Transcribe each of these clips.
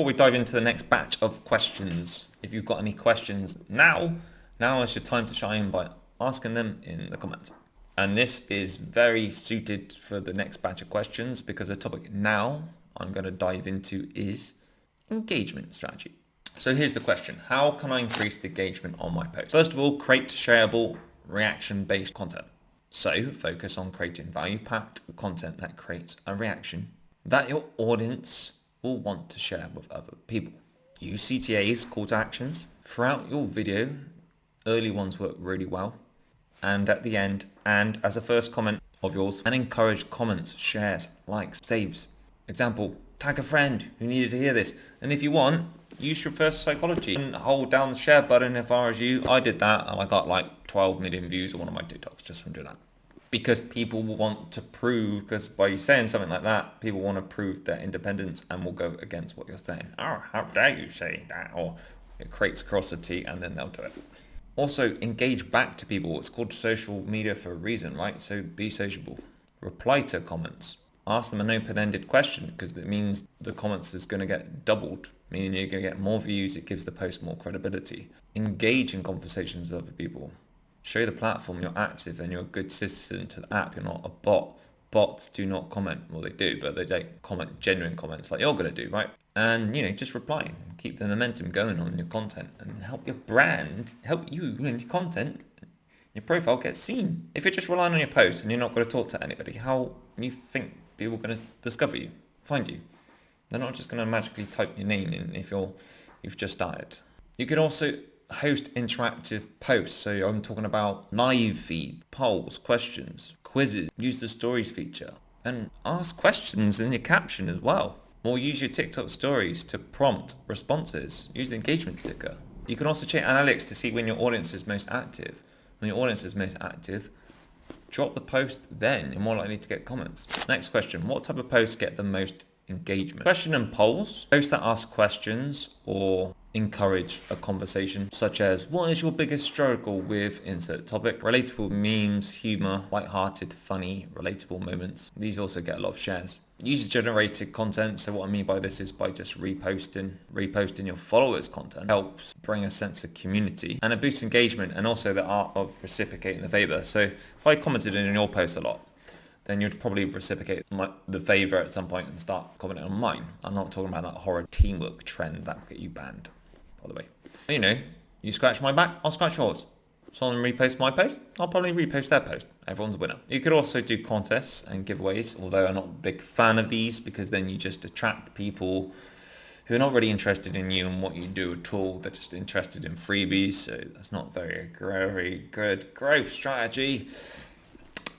Before we dive into the next batch of questions, if you've got any questions now is your time to shine by asking them in the comments. And this is very suited for the next batch of questions because the topic now I'm going to dive into is engagement strategy. So here's the question. How can I increase the engagement on my post? First of all, create shareable, reaction-based content. So focus on creating value-packed content that creates a reaction that your audience will want to share with other people. Use CTAs, call to actions, throughout your video. Early ones work really well. And at the end, and as a first comment of yours, and encourage comments, shares, likes, saves. Example, tag a friend who needed to hear this. And if you want, use reverse psychology and hold down the share button. If I was you, I did that and I got like 12 million views on one of my TikToks just from doing that. Because people will want to prove, because by saying something like that, people want to prove their independence and will go against what you're saying. Oh, how dare you say that? Or it creates curiosity and then they'll do it. Also, engage back to people. It's called social media for a reason, right? So be sociable. Reply to comments. Ask them an open-ended question because it means the comments is going to get doubled, meaning you're going to get more views. It gives the post more credibility. Engage in conversations with other people. Show the platform you're active and you're a good citizen to the app. You're not a bot. Bots do not comment. Well, they do, but they don't comment genuine comments like you're going to do, right? And, just reply. Keep the momentum going on your content and help your brand, help you and your content, your profile get seen. If you're just relying on your post and you're not going to talk to anybody, how do you think people are going to discover you, find you? They're not just going to magically type your name in if you've just started. You can also host interactive posts. So I'm talking about live feed, polls, questions, quizzes. Use the stories feature and ask questions in your caption as well. Or use your TikTok stories to prompt responses. Use the engagement sticker. You can also check analytics to see when your audience is most active. When your audience is most active, drop the post then. You're more likely to get comments. Next question. What type of posts get the most engagement? Question and polls. Posts that ask questions or encourage a conversation, such as, what is your biggest struggle with insert topic? Relatable memes, humor, light-hearted, funny, relatable moments. These also get a lot of shares. User-generated content. So what I mean by this is by just reposting your followers' content helps bring a sense of community and it boosts engagement and also the art of reciprocating the favor. So if I commented in your post a lot, then you'd probably reciprocate the favor at some point and start commenting on mine. I'm not talking about that horror teamwork trend that will get you banned, by the way. You scratch my back, I'll scratch yours. Someone reposts my post, I'll probably repost their post. Everyone's a winner. You could also do contests and giveaways, although I'm not a big fan of these because then you just attract people who are not really interested in you and what you do at all. They're just interested in freebies, so that's not very good growth strategy.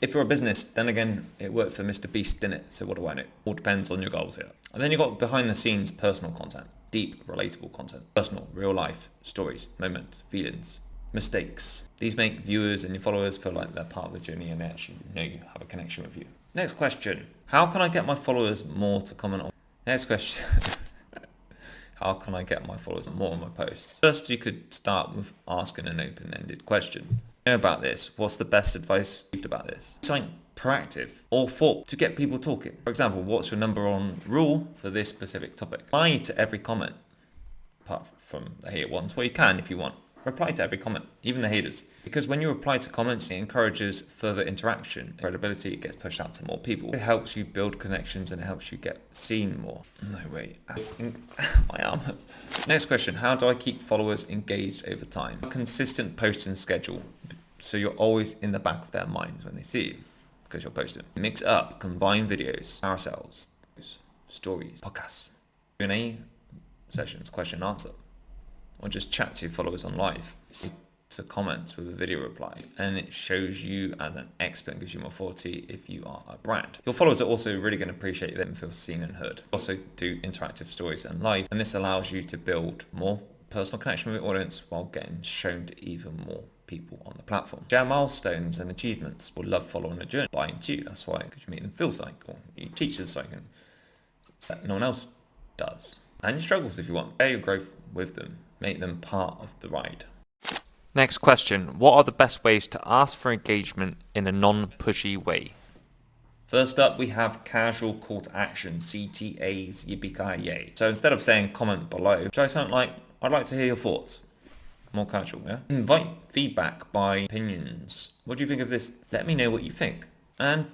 If you're a business, then again, it worked for Mr. Beast, didn't it? So what do I know? All depends on your goals here. And then you've got behind the scenes personal content, deep, relatable content, personal, real life, stories, moments, feelings, mistakes. These make viewers and your followers feel like they're part of the journey and they actually know you, have a connection with you. Next question. How can I get my followers more to comment on? Next question. How can I get my followers more on my posts? First, you could start with asking an open-ended question. About this, what's the best advice you've about this? Something proactive or thought to get people talking. For example, what's your number one rule for this specific topic? Reply to every comment, apart from the hate ones. Well, you can if you want. Reply to every comment, even the haters. Because when you reply to comments, it encourages further interaction. Credibility, it gets pushed out to more people. It helps you build connections and it helps you get seen more. No way. My arm hurts. Next question. How do I keep followers engaged over time? A consistent posting schedule. So you're always in the back of their minds when they see you because you're posting. Mix up, combine videos, carousels, stories, podcasts, Q&A sessions, question and answer, or just chat to your followers on live. To comments with a video reply, and it shows you as an expert and gives you more authority if you are a brand. Your followers are also really going to appreciate them and feel seen and heard. Also do interactive stories and live, and this allows you to build more personal connection with your audience while getting shown to even more people on the platform. Share milestones and achievements. Will love following the journey, buying to you. That's why, because you make them feel like, or you teach them something that no one else does. And your struggles if you want. Share your growth with them. Make them part of the ride. Next question. What are the best ways to ask for engagement in a non-pushy way? First up, we have casual call to action, CTAs, yippee-ki-yay. So instead of saying comment below, try something like, I'd like to hear your thoughts. More casual, yeah? Invite feedback by opinions. What do you think of this? Let me know what you think. And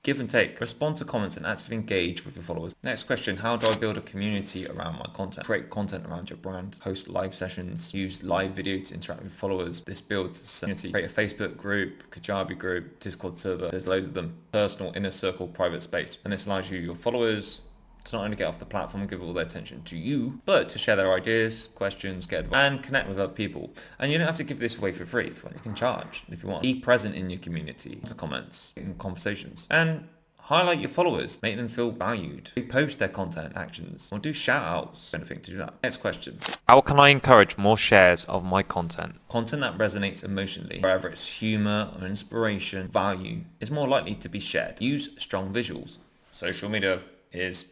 give and take. Respond to comments and actively engage with your followers. Next question, how do I build a community around my content? Create content around your brand. Host live sessions. Use live video to interact with followers. This builds a community. Create a Facebook group, Kajabi group, Discord server. There's loads of them. Personal, inner circle, private space. And this allows you, your followers, to not only get off the platform and give all their attention to you, but to share their ideas, questions, get advice, and connect with other people. And you don't have to give this away for free. You can charge if you want. Be present in your community, answer comments, in conversations, and highlight your followers. Make them feel valued. Repost their content actions, or do shout outs. Anything to do that. Next question. How can I encourage more shares of my content? Content that resonates emotionally, whether it's humor or inspiration, value, is more likely to be shared. Use strong visuals. Social media is,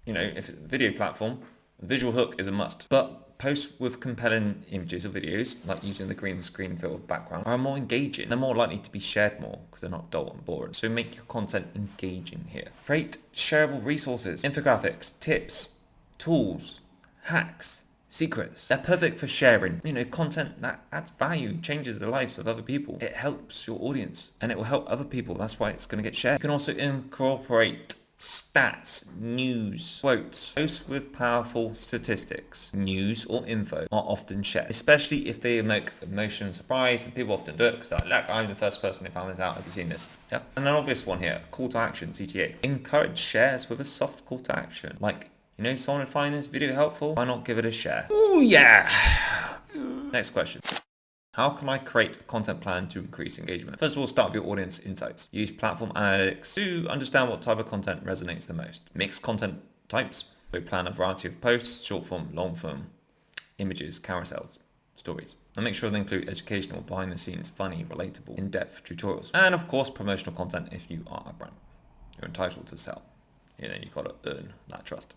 if it's a video platform, a visual hook is a must. But posts with compelling images or videos, like using the green screen filled background, are more engaging. They're more likely to be shared more because they're not dull and boring. So make your content engaging here. Create shareable resources, infographics, tips, tools, hacks, secrets. They're perfect for sharing. Content that adds value, changes the lives of other people. It helps your audience and it will help other people. That's why it's going to get shared. You can also incorporate stats, news, quotes. Posts with powerful statistics, news or info are often shared, especially if they evoke emotion and surprise, and people often do it because they're like, look, I'm the first person who found this out. Have you seen this? Yeah. And an obvious one here, call to action, CTA. Encourage shares with a soft call to action. Like, someone would find this video helpful, why not give it a share? Ooh, yeah. Next question. How can I create a content plan to increase engagement? First of all, start with your audience insights. Use platform analytics to understand what type of content resonates the most. Mix content types. We plan a variety of posts, short form, long form, images, carousels, stories. And make sure they include educational, behind the scenes, funny, relatable, in-depth tutorials. And of course, promotional content if you are a brand. You're entitled to sell. You've got to earn that trust.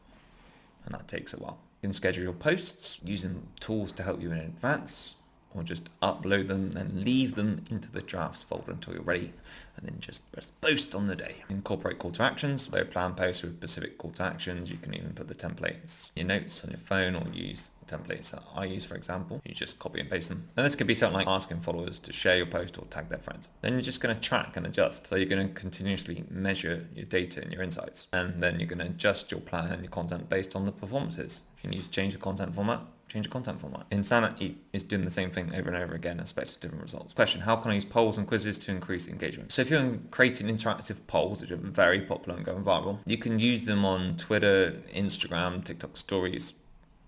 And that takes a while. You can schedule your posts using tools to help you in advance, or just upload them and leave them into the drafts folder until you're ready, and then just press post on the day. Incorporate call to actions. So plan posts with specific call to actions. You can even put the templates, your notes on your phone, or use templates that I use, for example. You just copy and paste them. And this could be something like asking followers to share your post or tag their friends. Then you're just going to track and adjust. So you're going to continuously measure your data and your insights. And then you're going to adjust your plan and your content based on the performances. If you need to change the content format, change the content format. Insanity is doing the same thing over and over again, expect different results. Question, how can I use polls and quizzes to increase engagement? So if you're creating interactive polls, which are very popular and going viral, you can use them on Twitter, Instagram, TikTok stories.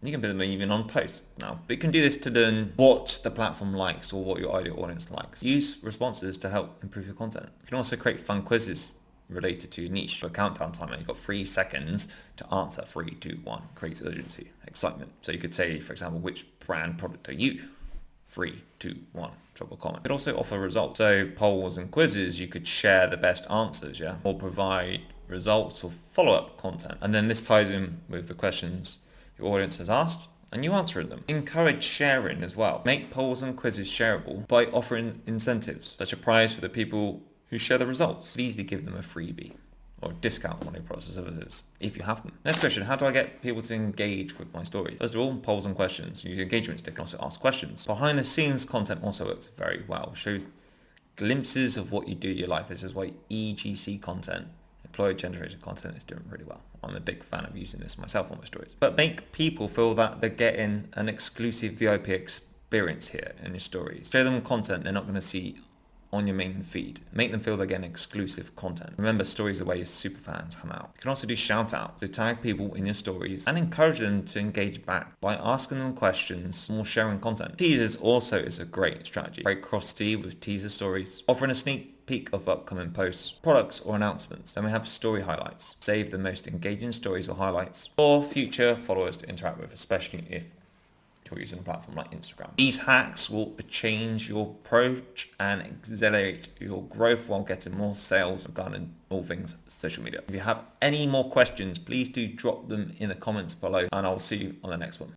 You can put them even on posts now. But you can do this to learn what the platform likes or what your ideal audience likes. Use responses to help improve your content. You can also create fun quizzes related to your niche. For a countdown timer, you've got 3 seconds to answer. 3, 2, 1. Creates urgency, excitement. So you could say, for example, which brand product are you? 3, 2, 1. Drop a comment. You could also offer results. So polls and quizzes, you could share the best answers, yeah? Or provide results or follow-up content. And then this ties in with the questions your audience has asked, and you answer them. Encourage sharing as well. Make polls and quizzes shareable by offering incentives, such a prize for the people who share the results. Easily give them a freebie or a discount on your products or services if you have them. Next question, how do I get people to engage with my stories? First of all, polls and questions. Use engagement stick and also ask questions. Behind the scenes content also works very well. Shows glimpses of what you do in your life. This is why EGC content, employee generated content, is doing really well. I'm a big fan of using this myself on my stories. But make people feel that they're getting an exclusive VIP experience here in your stories. Show them content they're not going to see on your main feed. Make them feel they're getting exclusive content. Remember, stories are where your super fans come out. You can also do shout outs. So tag people in your stories and encourage them to engage back by asking them questions or sharing content. Teasers also is a great strategy. Break cross-feed with teaser stories, offering a sneak peek of upcoming posts, products or announcements. Then we have story highlights. Save the most engaging stories or highlights for future followers to interact with, especially if you're using a platform like Instagram. These hacks will change your approach and accelerate your growth while getting more sales regarding all things social media. If you have any more questions, please do drop them in the comments below, and I'll see you on the next one.